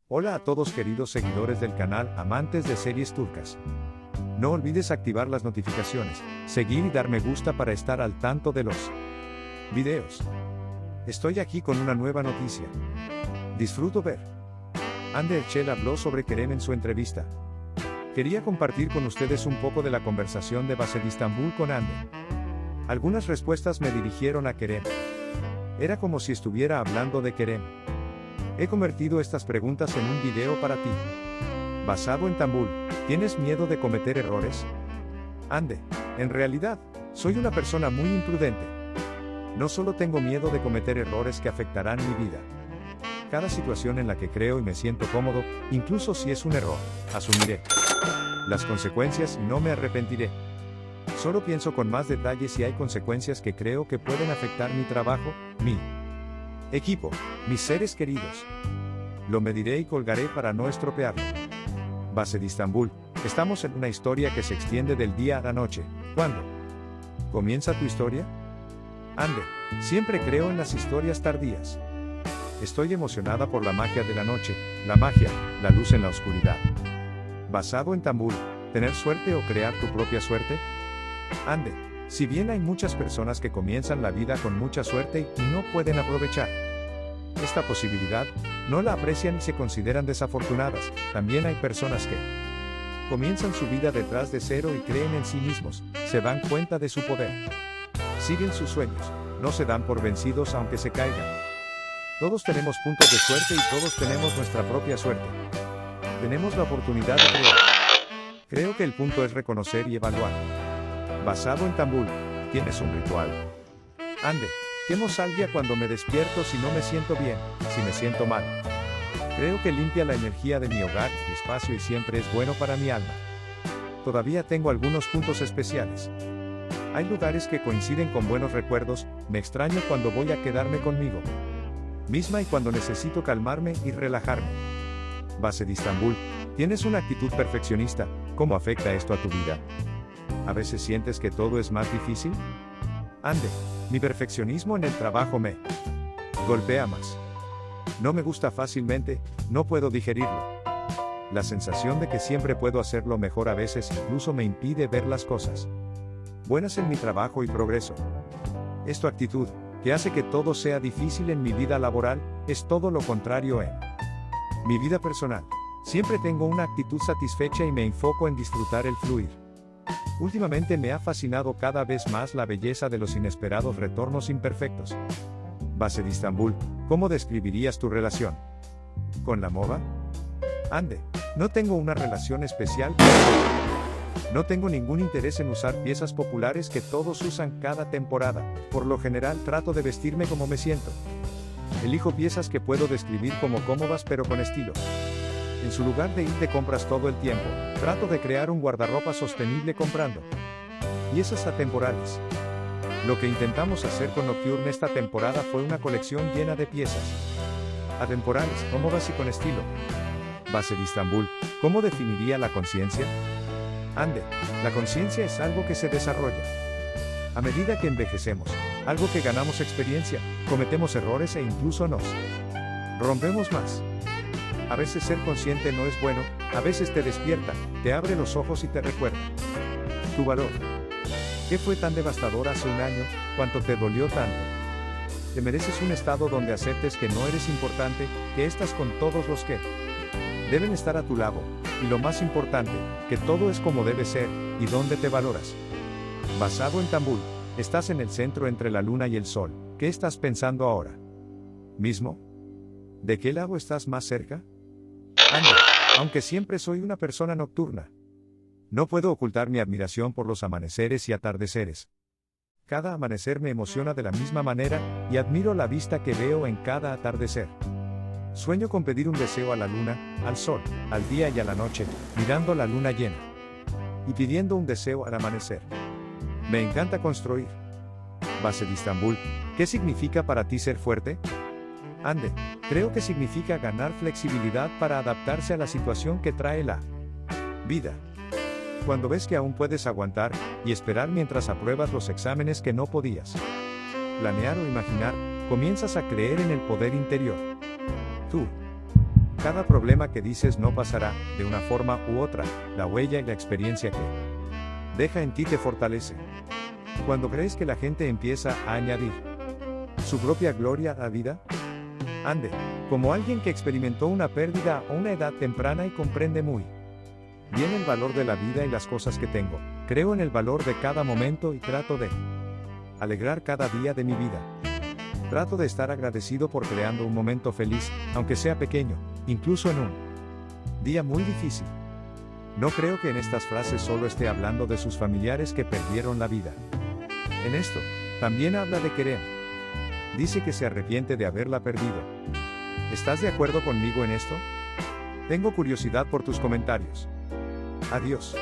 Hola a todos queridos seguidores del canal amantes de series turcas. No olvides activar las notificaciones, seguir y dar me gusta para estar al tanto de los videos. Estoy aquí con una nueva noticia. Disfruto ver. Hande Erçel habló sobre Kerem en su entrevista. Quería compartir con ustedes un poco de la conversación de Base de Estambul con Hande. Algunas respuestas me dirigieron a Kerem. Era como si estuviera hablando de Kerem. He convertido estas preguntas en un video para ti. Basado en Tambul, ¿tienes miedo de cometer errores? Hande, en realidad, soy una persona muy imprudente. No solo tengo miedo de cometer errores que afectarán mi vida. Cada situación en la que creo y me siento cómodo, incluso si es un error, asumiré las consecuencias y no me arrepentiré. Solo pienso con más detalle si hay consecuencias que creo que pueden afectar mi trabajo, mi equipo, mis seres queridos. Lo mediré y colgaré para no estropearlo. Base de Estambul, estamos en una historia que se extiende del día a la noche. ¿Cuándo comienza tu historia? Hande, siempre creo en las historias tardías. Estoy emocionada por la magia de la noche, la magia, la luz en la oscuridad. Basado en Tambul, ¿tener suerte o crear tu propia suerte? Hande, si bien hay muchas personas que comienzan la vida con mucha suerte y no pueden aprovechar esta posibilidad, no la aprecian y se consideran desafortunadas, también hay personas que comienzan su vida detrás de cero y creen en sí mismos, se dan cuenta de su poder. Siguen sus sueños, no se dan por vencidos aunque se caigan. Todos tenemos puntos de suerte y todos tenemos nuestra propia suerte. Tenemos la oportunidad de crear. Creo que el punto es reconocer y evaluar. Basado en Tambul, tienes un ritual. Hande, quemo salvia cuando me despierto si no me siento bien, si me siento mal. Creo que limpia la energía de mi hogar y espacio y siempre es bueno para mi alma. Todavía tengo algunos puntos especiales. Hay lugares que coinciden con buenos recuerdos, me extraño cuando voy a quedarme conmigo misma y cuando necesito calmarme y relajarme. Base de Estambul, tienes una actitud perfeccionista, ¿cómo afecta esto a tu vida? ¿A veces sientes que todo es más difícil? Hande, mi perfeccionismo en el trabajo me golpea más. No me gusta fácilmente, no puedo digerirlo. La sensación de que siempre puedo hacerlo mejor a veces incluso me impide ver las cosas buenas en mi trabajo y progreso. Es tu actitud, que hace que todo sea difícil en mi vida laboral, es todo lo contrario en mi vida personal. Siempre tengo una actitud satisfecha y me enfoco en disfrutar el fluir. Últimamente me ha fascinado cada vez más la belleza de los inesperados retornos imperfectos. Base de Estambul, ¿cómo describirías tu relación con la moda? Hande, no tengo una relación especial. No tengo ningún interés en usar piezas populares que todos usan cada temporada. Por lo general trato de vestirme como me siento. Elijo piezas que puedo describir como cómodas pero con estilo. En su lugar de ir de compras todo el tiempo, trato de crear un guardarropa sostenible comprando piezas atemporales. Lo que intentamos hacer con Nocturne esta temporada fue una colección llena de piezas atemporales, cómodas y con estilo. Base de Estambul, ¿cómo definiría la conciencia? Hande, la conciencia es algo que se desarrolla a medida que envejecemos, algo que ganamos experiencia, cometemos errores e incluso nos rompemos más. A veces ser consciente no es bueno, a veces te despierta, te abre los ojos y te recuerda tu valor. ¿Qué fue tan devastador hace un año? ¿Cuánto te dolió tanto? Te mereces un estado donde aceptes que no eres importante, que estás con todos los que deben estar a tu lado, y lo más importante, que todo es como debe ser, y donde te valoras. Basado en Tambul, estás en el centro entre la luna y el sol, ¿qué estás pensando ahora mismo? ¿De qué lado estás más cerca? Hande, aunque siempre soy una persona nocturna, no puedo ocultar mi admiración por los amaneceres y atardeceres. Cada amanecer me emociona de la misma manera, y admiro la vista que veo en cada atardecer. Sueño con pedir un deseo a la luna, al sol, al día y a la noche, mirando la luna llena. Y pidiendo un deseo al amanecer. Me encanta construir. Base de Estambul, ¿qué significa para ti ser fuerte? Hande, creo que significa ganar flexibilidad para adaptarse a la situación que trae la vida. Cuando ves que aún puedes aguantar, y esperar mientras apruebas los exámenes que no podías planear o imaginar, comienzas a creer en el poder interior. Tú Cada problema que dices no pasará, de una forma u otra, la huella y la experiencia que deja en ti te fortalece. Cuando crees que la gente empieza a añadir su propia gloria a la vida, ande, como alguien que experimentó una pérdida a una edad temprana y comprende muy bien el valor de la vida y las cosas que tengo. Creo en el valor de cada momento y trato de alegrar cada día de mi vida. Trato de estar agradecido por creando un momento feliz, aunque sea pequeño, incluso en un día muy difícil. No creo que en estas frases solo esté hablando de sus familiares que perdieron la vida. En esto, también habla de Keren. Dice que se arrepiente de haberla perdido. ¿Estás de acuerdo conmigo en esto? Tengo curiosidad por tus comentarios. Adiós.